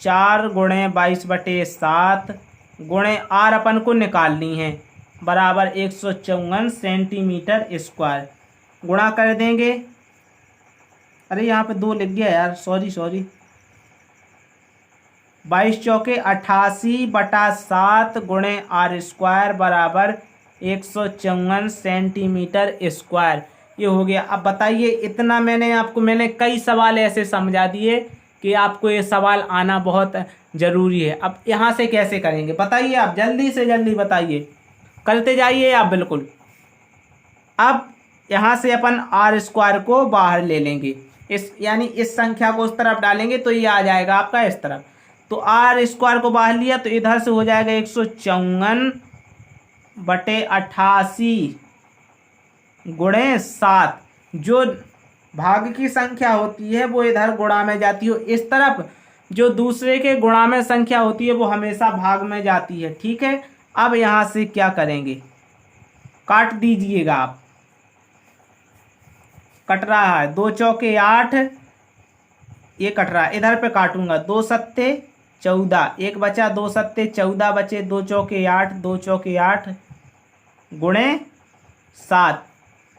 4 गुणे 22/7 गुणे r अपन को निकालनी है, बराबर 154 सेंटीमीटर स्क्वायर। गुणा कर देंगे, अरे यहाँ पे 2 लिख गया यार, सॉरी 22 चौके 88/7 गुणे r² बराबर 154 सेंटीमीटर स्क्वायर। ये हो गया। अब बताइए, इतना मैंने कई सवाल ऐसे समझा दिए कि आपको ये सवाल आना बहुत ज़रूरी है। अब यहाँ से कैसे करेंगे बताइए, आप जल्दी से जल्दी बताइए, करते जाइए आप बिल्कुल। अब यहाँ से अपन r² को बाहर ले लेंगे, यानी इस संख्या को उस तरफ डालेंगे तो ये आ जाएगा आपका इस तरफ। तो r² को बाहर लिया तो इधर से हो जाएगा 154/88 गुणे 7। जो भाग की संख्या होती है वो इधर गुणा में जाती है, इस तरफ जो दूसरे के गुणा में संख्या होती है वो हमेशा भाग में जाती है, ठीक है। अब यहाँ से क्या करेंगे, काट दीजिएगा आप, कट रहा है 2 चौके 8, ये कट रहा है, इधर पे काटूंगा 2 सत्ते 14, 1 बचा, 2 सत्ते 14 बचे, 2 चौके 8, 2 चौके 8 गुणे 7।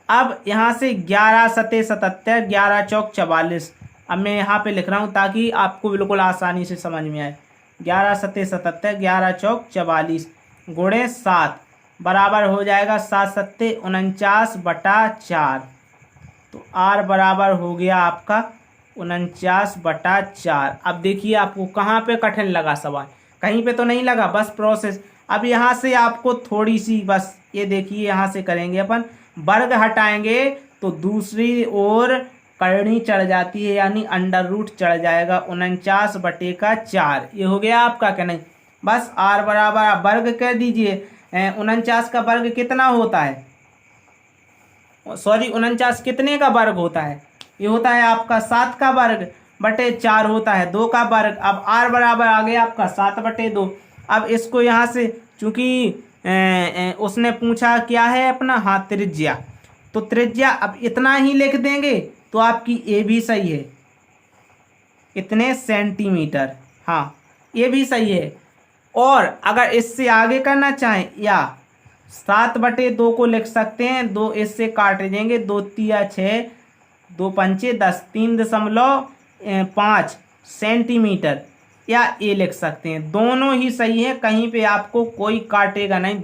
अब यहाँ से 11 सत्ते 77, 11 चौक 44। अब मैं यहाँ पे लिख रहा हूँ ताकि आपको बिल्कुल आसानी से समझ में आए। 11 सत्ते 77, 11 चौक 44 गुणे 7 बराबर हो जाएगा 7 सत्ते 49/4। तो r बराबर हो गया आपका 49/4। अब देखिए आपको कहाँ पे कठिन लगा सवाल, कहीं पे तो नहीं लगा, बस प्रोसेस। अब यहाँ से आपको थोड़ी सी, बस ये देखिए, यहाँ से करेंगे अपन, वर्ग हटाएंगे तो दूसरी ओर करनी चढ़ जाती है, यानी अंडर रूट चढ़ जाएगा 49/4। ये हो गया आपका, क्या नहीं, बस r बराबर आप वर्ग कर दीजिए। 49 का वर्ग कितना होता है, सॉरी 49 कितने का वर्ग होता है, ये होता है आपका 7 का वर्ग बटे 4 होता है 2 का वर्ग। अब r बराबर आ गया आपका 7/2। अब इसको यहाँ से, चूंकि उसने पूछा क्या है अपना, हाँ त्रिज्या, तो त्रिज्या अब इतना ही लिख देंगे तो आपकी ए भी सही है, इतने सेंटीमीटर, हाँ ये भी सही है। और अगर इससे आगे करना चाहें, या 7/2 को लिख सकते हैं, 2 इससे काट देंगे, 2 तिया 6, 2 पंचे 10, 3.5 सेंटीमीटर, या ये लिख सकते हैं। दोनों ही सही है, कहीं पे आपको कोई काटेगा नहीं,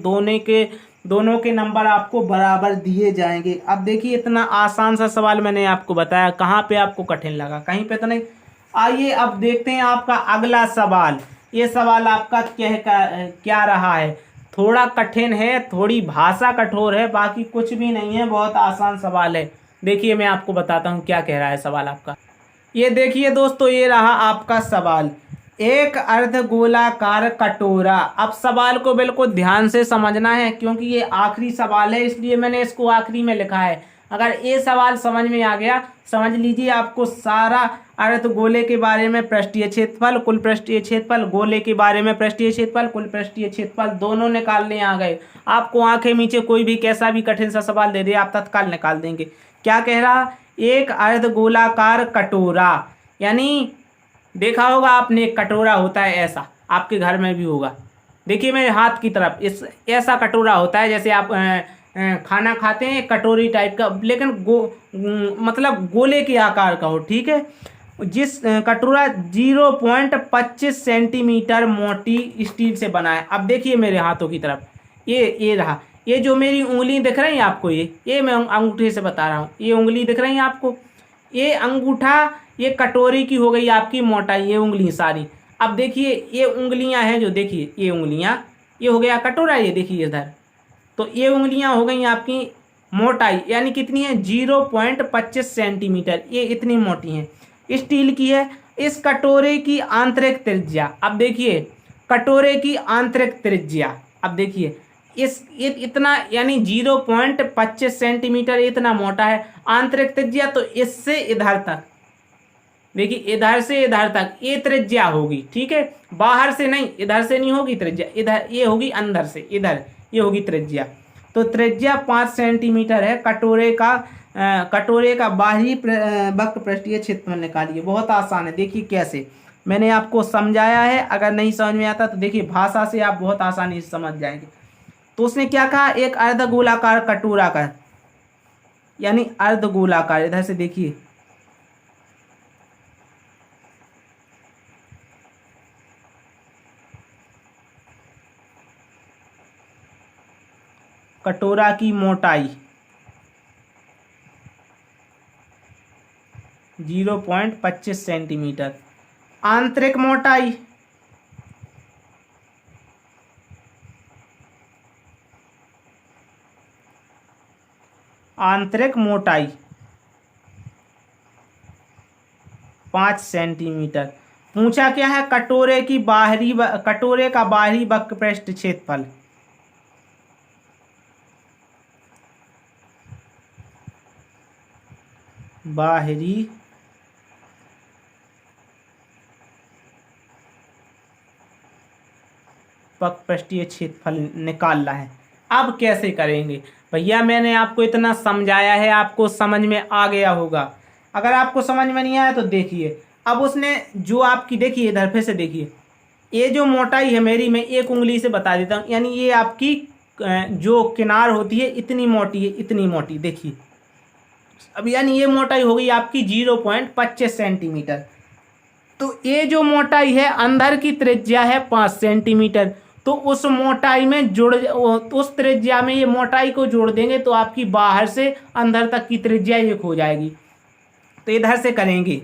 दोनों के नंबर आपको बराबर दिए जाएंगे। अब देखिए, इतना आसान सा सवाल मैंने आपको बताया, कहाँ पे आपको कठिन लगा, कहीं पे तो नहीं। आइए अब देखते हैं आपका अगला सवाल। ये सवाल आपका क्या रहा है, थोड़ा कठिन है, थोड़ी भाषा कठोर है, बाकी कुछ भी नहीं है, बहुत आसान सवाल है। देखिए मैं आपको बताता हूँ क्या कह रहा है सवाल आपका। ये देखिए दोस्तों, ये रहा आपका सवाल। एक अर्धगोलाकार कटोरा। अब सवाल को बिल्कुल ध्यान से समझना है क्योंकि ये आखिरी सवाल है, इसलिए मैंने इसको आखिरी में लिखा है। अगर ये सवाल समझ में आ गया, समझ लीजिए आपको सारा अर्धगोले के बारे में पृष्ठीय क्षेत्रफल, कुल पृष्ठीय क्षेत्रफल, गोले के बारे में पृष्ठीय क्षेत्रफल, कुल पृष्ठीय क्षेत्रफल दोनों निकालने आ गए। आपको आंखें नीचे कोई भी कैसा भी कठिन सा सवाल दे दे, आप तत्काल निकाल देंगे। क्या कह रहा, एक अर्धगोलाकार कटोरा, यानी देखा होगा आपने, एक कटोरा होता है ऐसा, आपके घर में भी होगा। देखिए मेरे हाथ की तरफ, इस ऐसा कटोरा होता है जैसे आप खाना खाते हैं, कटोरी टाइप का, लेकिन मतलब गोले के आकार का हो, ठीक है। जिस कटोरा 0.25 सेंटीमीटर मोटी स्टील से बना है। अब देखिए मेरे हाथों की तरफ, ये रहा, ये जो मेरी उंगली दिख रही है आपको, ये मैं अंगूठे से बता रहा हूँ, ये उंगली दिख रही है आपको, ये अंगूठा, ये कटोरी की हो गई आपकी मोटाई, ये उंगली सारी। अब देखिए ये उंगलियां हैं जो, देखिए ये उंगलियां, ये हो गया कटोरा, ये देखिए इधर, तो ये उंगलियां हो गई आपकी मोटाई, यानी कितनी है, 0.25 सेंटीमीटर, ये इतनी मोटी है, स्टील की है। इस कटोरे की आंतरिक त्रिज्या, अब देखिए कटोरे की आंतरिक त्रिज्या, अब देखिए इतना, यानी 0.25 सेंटीमीटर इतना मोटा है आंतरिक त्रिज्या, तो इससे इधर तक, देखिए इधर से इधर तक ये त्रिज्या होगी, ठीक है। बाहर से नहीं, इधर से नहीं होगी त्रिज्या, इधर ये होगी, अंदर से इधर ये होगी त्रिज्या। तो त्रिज्या 5 सेंटीमीटर है कटोरे का। कटोरे का बाहरी वक्र पृष्ठीय क्षेत्रफल निकालिए। बहुत आसान है, देखिए कैसे मैंने आपको समझाया है। अगर नहीं समझ में आता तो देखिए भाषा से आप बहुत आसानी से समझ जाएंगे। तो उसने क्या कहा, एक अर्धगोलाकार कटोरा का, यानी अर्धगोलाकार, इधर से देखिए, कटोरा की मोटाई 0.25 सेंटीमीटर, आंतरिक मोटाई आंतरिक मोटाई 5 सेंटीमीटर। पूछा क्या है, कटोरे की कटोरे का बाहरी वक्र पृष्ठ क्षेत्रफल, बाहरी वक्र पृष्ठीय क्षेत्रफल निकालना है। अब कैसे करेंगे भैया, मैंने आपको इतना समझाया है, आपको समझ में आ गया होगा। अगर आपको समझ में नहीं आया तो देखिए, अब उसने जो आपकी, देखिए इधर फिर से देखिए, ये जो मोटाई है मेरी, मैं एक उंगली से बता देता हूँ, यानी ये आपकी जो किनार होती है इतनी मोटी है, इतनी मोटी, देखिए। अब यानी ये मोटाई हो गई आपकी 0.25 सेंटीमीटर। तो ये जो मोटाई है, अंदर की त्रिज्या है 5 सेंटीमीटर, तो उस मोटाई में उस त्रिज्या में ये मोटाई को जोड़ देंगे तो आपकी बाहर से अंदर तक की त्रिज्या एक हो जाएगी। तो इधर से करेंगे,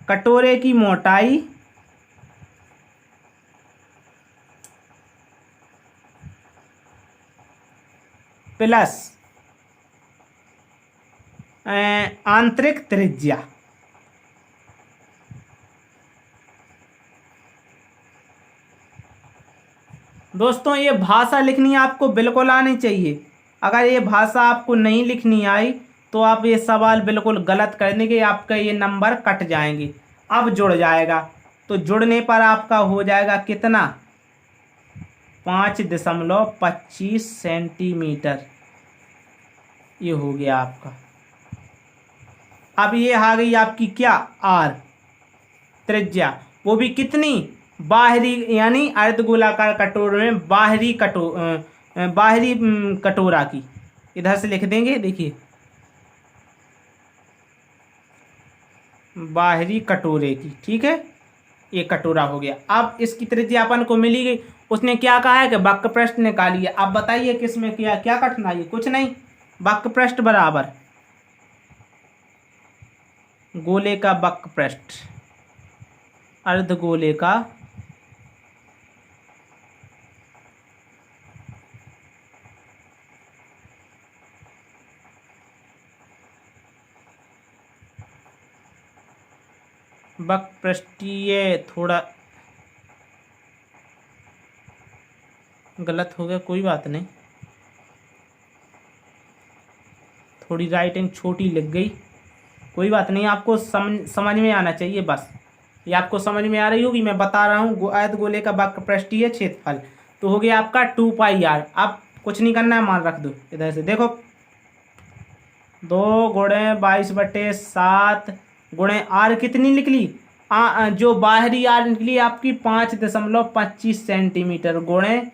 कटोरे की मोटाई प्लस आंतरिक त्रिज्या, दोस्तों ये भाषा लिखनी आपको बिल्कुल आनी चाहिए। अगर ये भाषा आपको नहीं लिखनी आई तो आप ये सवाल बिल्कुल गलत कर देंगे, आपका ये नंबर कट जाएंगे। अब जुड़ जाएगा, तो जुड़ने पर आपका हो जाएगा कितना, 5.25 सेंटीमीटर, ये हो गया आपका। अब ये आ गई आपकी क्या, आर त्रिज्या, वो भी कितनी, बाहरी, यानी अर्धगोलाकार कटोरे में बाहरी कटोरा की, इधर से लिख देंगे, देखिए बाहरी कटोरे की, ठीक है। ये कटोरा हो गया। अब इसकी त्रिज्या अपन को मिली गई। उसने क्या कहा है कि वक्र पृष्ठ निकालिए। अब बताइए किसमें क्या क्या कठिनाई, कुछ नहीं, वक्र पृष्ठ बराबर गोले का वक्र पृष्ठ, अर्धगोले का बकपृष्ठीय थोड़ा गलत हो गया, कोई बात नहीं, थोड़ी राइटिंग छोटी लग गई, कोई बात नहीं, आपको समझ में आना चाहिए बस। ये आपको समझ में आ रही होगी, मैं बता रहा हूँ आयत गोले का बकपृष्ठीय क्षेत्रफल। तो हो गया आपका 2πr। अब कुछ नहीं करना है, मान रख दो इधर से, देखो 2 गुणे 22/7 गुणे आर कितनी निकली, जो बाहरी आर निकली आपकी 5.25 सेंटीमीटर गुणे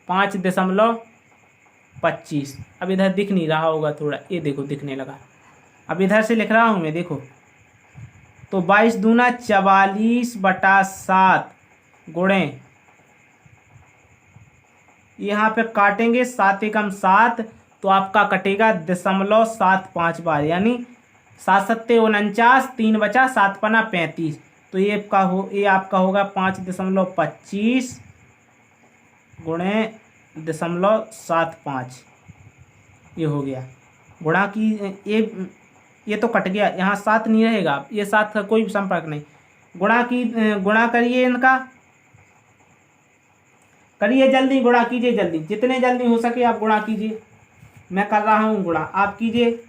5.25। अब इधर दिख नहीं रहा होगा थोड़ा, ये देखो दिखने लगा, अब इधर से लिख रहा हूँ मैं, देखो तो 22 दूना 44/7 गुणे, यहाँ पे काटेंगे 7 एकम 7, तो आपका कटेगा 0.75 बार, यानी 7 सत्ते 49, 3 बचा 7 पना 35, तो ये आपका होगा 5.25 गुणे 0.75, ये हो गया गुणा की, ये तो कट गया, यहाँ 7 नहीं रहेगा, ये 7 का कोई संपर्क नहीं, गुणा करिए इनका, करिए जल्दी, गुणा कीजिए जल्दी, जितने जल्दी हो सके आप गुणा कीजिए, मैं कर रहा हूँ गुणा, आप कीजिए।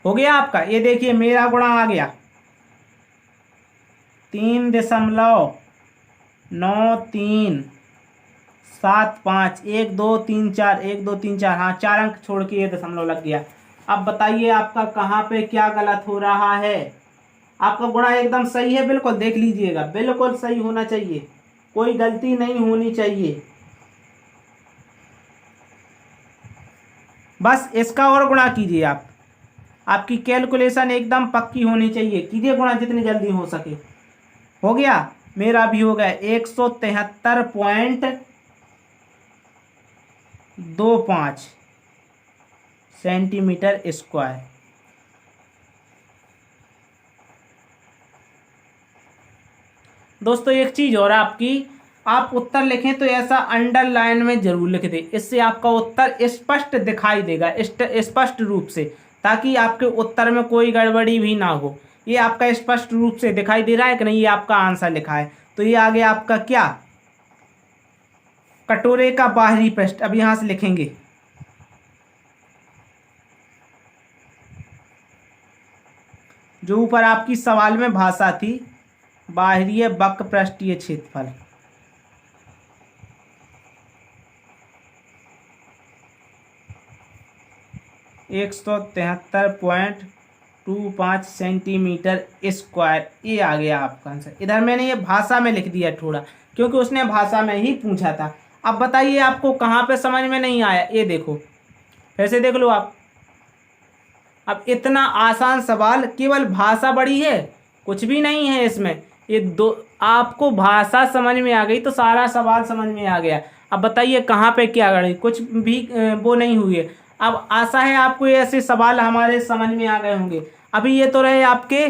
हो गया आपका, ये देखिए मेरा गुणा आ गया 3.9375, 1 2 3 4, 1 2 3 4, हाँ 4 अंक छोड़ के ये दशमलव लग गया। अब बताइए आपका कहाँ पे क्या गलत हो रहा है। आपका गुणा एकदम सही है, बिल्कुल देख लीजिएगा, बिल्कुल सही होना चाहिए, कोई गलती नहीं होनी चाहिए, बस इसका और गुणा कीजिए आप, आपकी कैलकुलेशन एकदम पक्की होनी चाहिए, कीजिए गुणा जितनी जल्दी हो सके। हो गया, मेरा भी हो गया 173.25 सेंटीमीटर स्क्वायर। दोस्तों एक चीज़ और आपकी, आप उत्तर लिखें तो ऐसा अंडरलाइन में जरूर लिख दें, इससे आपका उत्तर स्पष्ट दिखाई देगा, स्पष्ट रूप से, ताकि आपके उत्तर में कोई गड़बड़ी भी ना हो। ये आपका स्पष्ट रूप से दिखाई दे रहा है कि नहीं, ये आपका आंसर लिखा है, तो ये आ गया आपका क्या, कटोरे का बाहरी पृष्ठ। अब यहाँ से लिखेंगे जो ऊपर आपकी सवाल में भाषा थी, बाहरी बकपृष्ठीय क्षेत्रफल, एक 173.25 सेंटीमीटर स्क्वायर, ये आ गया आपका आंसर। इधर मैंने ये भाषा में लिख दिया थोड़ा, क्योंकि उसने भाषा में ही पूछा था। अब बताइए आपको कहाँ पे समझ में नहीं आया, ये देखो फिर से देख लो आप। अब इतना आसान सवाल, केवल भाषा बड़ी है, कुछ भी नहीं है इसमें, ये दो आपको भाषा समझ में आ गई तो सारा सवाल समझ में आ गया। अब बताइए कहाँ पे क्या गड़ी, कुछ भी वो नहीं हुई है। अब आशा है आपको ऐसे सवाल हमारे समझ में आ गए होंगे। अभी ये तो रहे आपके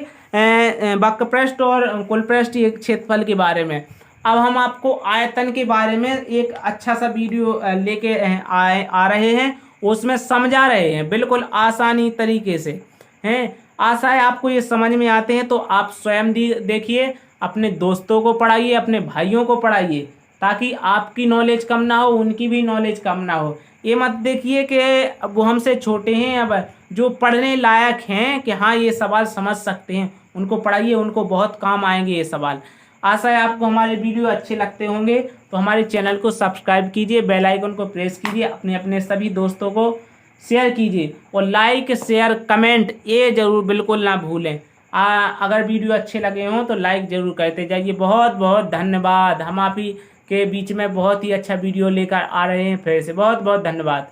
बकपृष्ठ और कुलपृष्ठ क्षेत्रफल के बारे में। अब हम आपको आयतन के बारे में एक अच्छा सा वीडियो लेके आ रहे हैं, उसमें समझा रहे हैं बिल्कुल आसानी तरीके से हैं। आशा है आपको ये समझ में आते हैं, तो आप स्वयं देखिए, अपने दोस्तों को पढ़ाइए, अपने भाइयों को पढ़ाइए, ताकि आपकी नॉलेज कम ना हो, उनकी भी नॉलेज कम ना हो। ये मत देखिए कि वो हमसे छोटे हैं, अब जो पढ़ने लायक हैं कि हाँ ये सवाल समझ सकते हैं, उनको पढ़ाइए, उनको बहुत काम आएंगे ये सवाल। आशा है आपको हमारे वीडियो अच्छे लगते होंगे, तो हमारे चैनल को सब्सक्राइब कीजिए, बेल आइकन को प्रेस कीजिए, अपने अपने सभी दोस्तों को शेयर कीजिए, और लाइक शेयर कमेंट ये जरूर बिल्कुल ना भूलें। अगर वीडियो अच्छे लगे हों तो लाइक जरूर करते जाइए। बहुत बहुत धन्यवाद। हम आप ही के बीच में बहुत ही अच्छा वीडियो लेकर आ रहे हैं, फिर से बहुत बहुत धन्यवाद।